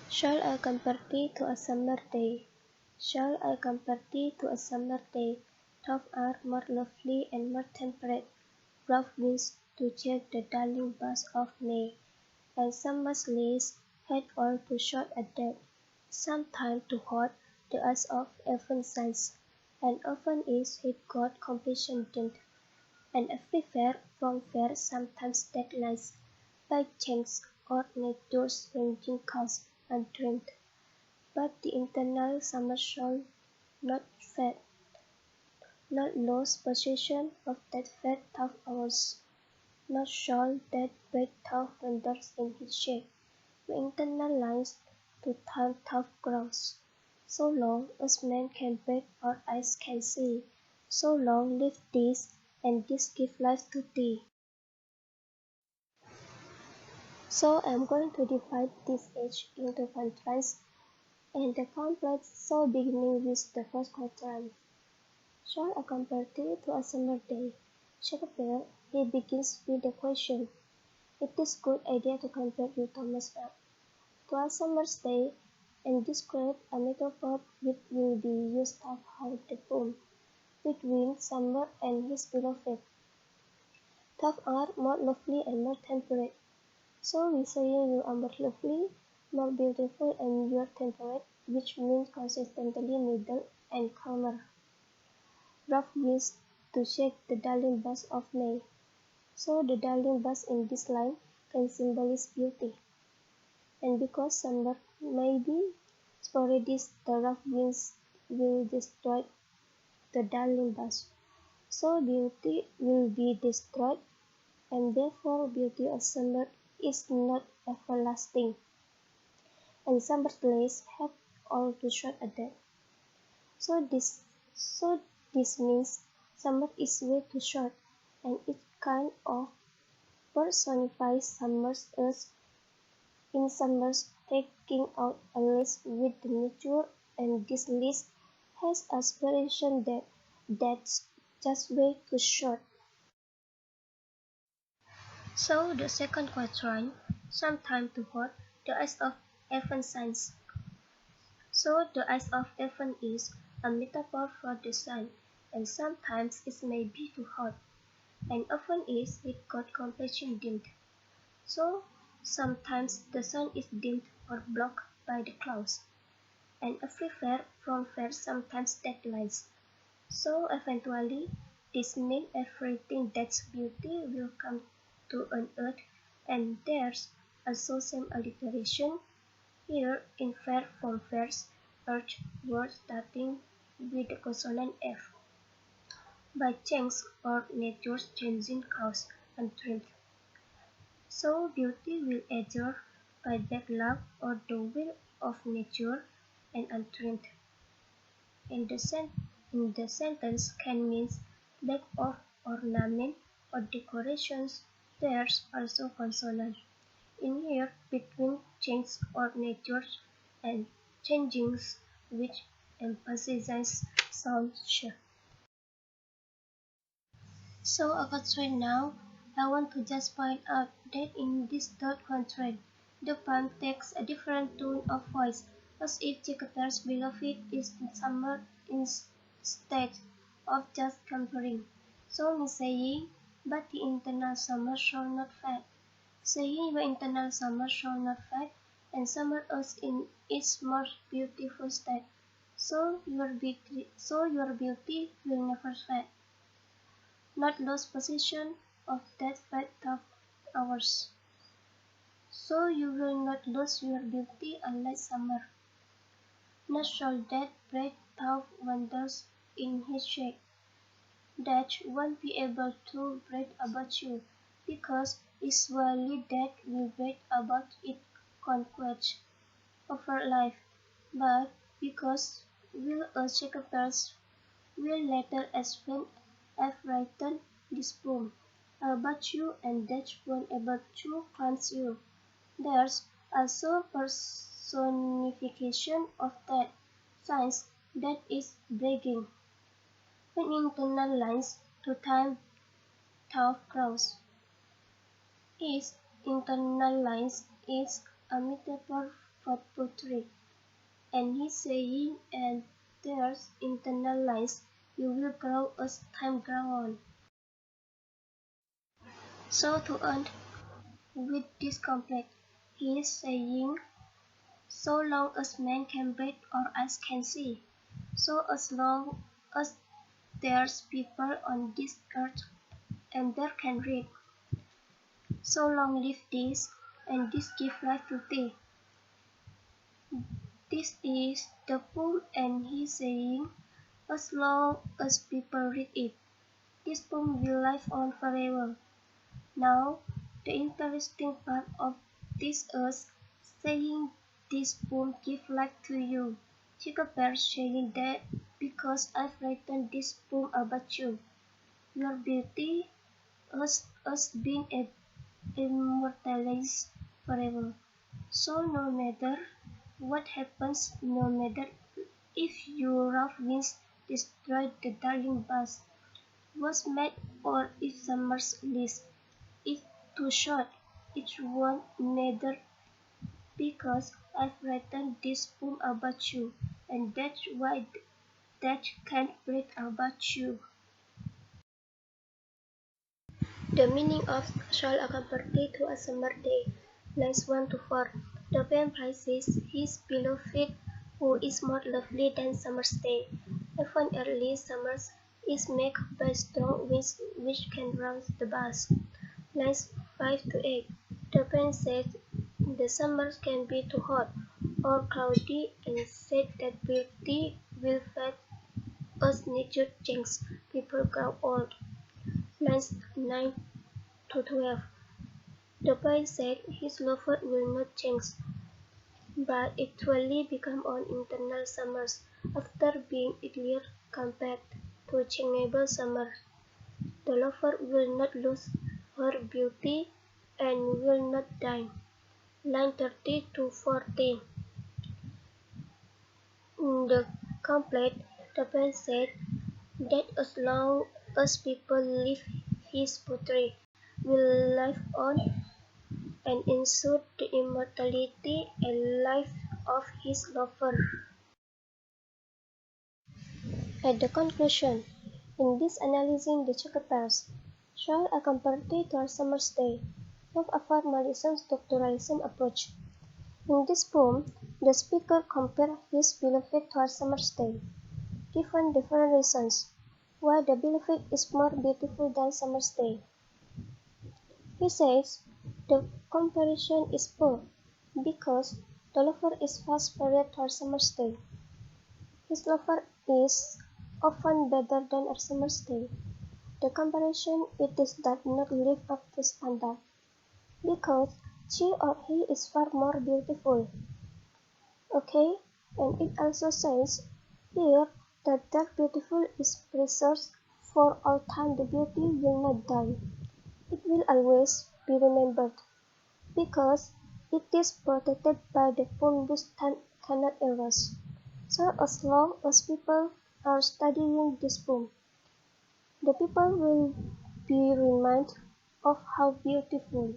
Shall I compare thee to a summer day? Shall I compare thee to a summer day? Thou art more lovely and more temperate, rough winds to check the darling buds of May, and summer's leaves had all too short a death, sometime too hot the eyes of even shines, and often is his God completion dimmed, and every fair from fair sometimes declines, by chance or nature's ranging cause undreamed. But the internal summer shall not fade, not lose possession of that faith of ours, not shall that great thought wanders in his shade, the internal lines to time tough grows. So long as man can breathe or eyes can see, so long live this, and this give life to thee. So I am going to divide this age into quadrants, and the complex so beginning with the first quadrant. Shall I compare thee to a summer day? Shakespeare, he begins with the question. It is good idea to compare you, Thomas F. to a summer's day, and describe a metaphor which will be used of how the poem between summer and his beloved. Thou art more lovely and more temperate. So we say you are more lovely, more beautiful, and you are temperate, which means consistently middle and calmer. Rough winds to shake the darling buds of May. So the darling buds in this line can symbolize beauty. And because summer may be sporadic, the rough winds will destroy the darling buds. So beauty will be destroyed, and therefore beauty of summer is not everlasting. And summer's days have all too short a death. So this so this means summer is way too short, and it kind of personifies summer's earth in summer's taking out a list with the nature, and this list has aspiration that's just way too short. So the second quatrain, sometime too hot, the eyes of Evan signs. So the eyes of Evan is a metaphor for the sun, and sometimes it may be too hot, and often is with God complexion dimmed. So sometimes the sun is dimmed or blocked by the clouds, and every fair from fair sometimes declines. So eventually, this means everything that's beauty will come to an earth, and there's also some alliteration here in fair from fair's earth word starting with the consonant F, by chance or nature's changing cause untrimmed. So beauty will either by bad luck or the will of nature and untrimmed. In the, in the sentence can mean lack of ornament or decorations. There's also consonant in here between change or nature and changings, which emphasizes sound shift. So actually now, I want to just point out that in this third contract, the poem takes a different tone of voice, as if Jupiter's beloved is in summer instead of just comparing. So in saying, but the internal summer shall not fade, saying your internal summer shall not fade, and summer us in its most beautiful state. So your beauty will never fade, not lose possession of that faith of ours. So you will not lose your beauty unlike summer. Not shall that bright thought wanders in his shade, that won't be able to breathe about you, because it's only that will breathe about it conquest over life, but because will a Shakespeare's will later explain I've written this poem about you, and that won't able to cleanse you. There's also personification of that science that is breaking when internal lines to time thought cross. Its internal lines is a metaphor beloved putri. And he saying, and there's internal lines, you will grow as time goes on. So to end with this conflict, he is saying, so long as man can breathe or eyes can see, so as long as there's people on this earth and they can read, so long live this, and this give life to thee. This is the poem, and he saying, as long as people read it, this poem will live on forever. Now, the interesting part of this is saying this poem give life to you. Chicaper saying that because I've written this poem about you, your beauty has been immortalized forever. So no matter what happens, no matter if your rough winds destroy the darling bus, was made or if summer's list is too short, it won't matter because I've written this poem about you, and that's why that can't breathe about you. The meaning of shall accompany to a summer day, lines 1 to 4. The poem praises his beloved who is more lovely than summer's day. Even early summers is made by strong winds which can rouse the bus. Lines 5 to 8. The poem says the summers can be too hot or cloudy and said that beauty will fade as nature changes, people grow old. Lines 9 to 12. The boy said his lover will not change, but actually become on internal summers after being earlier compared to changeable summers. The lover will not lose her beauty and will not die. Line 30 to 40. In the couplet, the poet said that as long as people live, his poetry will live on and ensure the immortality and life of his lover. At the conclusion, in this analyzing the chapters, shall accompany to our summer's day of a formalism structuralism approach. In this poem, the speaker compared his beloved to our summer's day, given different reasons why the beloved is more beautiful than summer's day. He says the comparison is poor because the lover is far superior to our summer's day. His lover is often better than our summer's day. The comparison it is does not live up to standard because she or he is far more beautiful. Okay, and it also says here that that beautiful is preserved for all time. The beauty will not die. It will always be remembered because it is protected by the poem which time cannot erase. So as long as people are studying this poem, the people will be reminded of how beautiful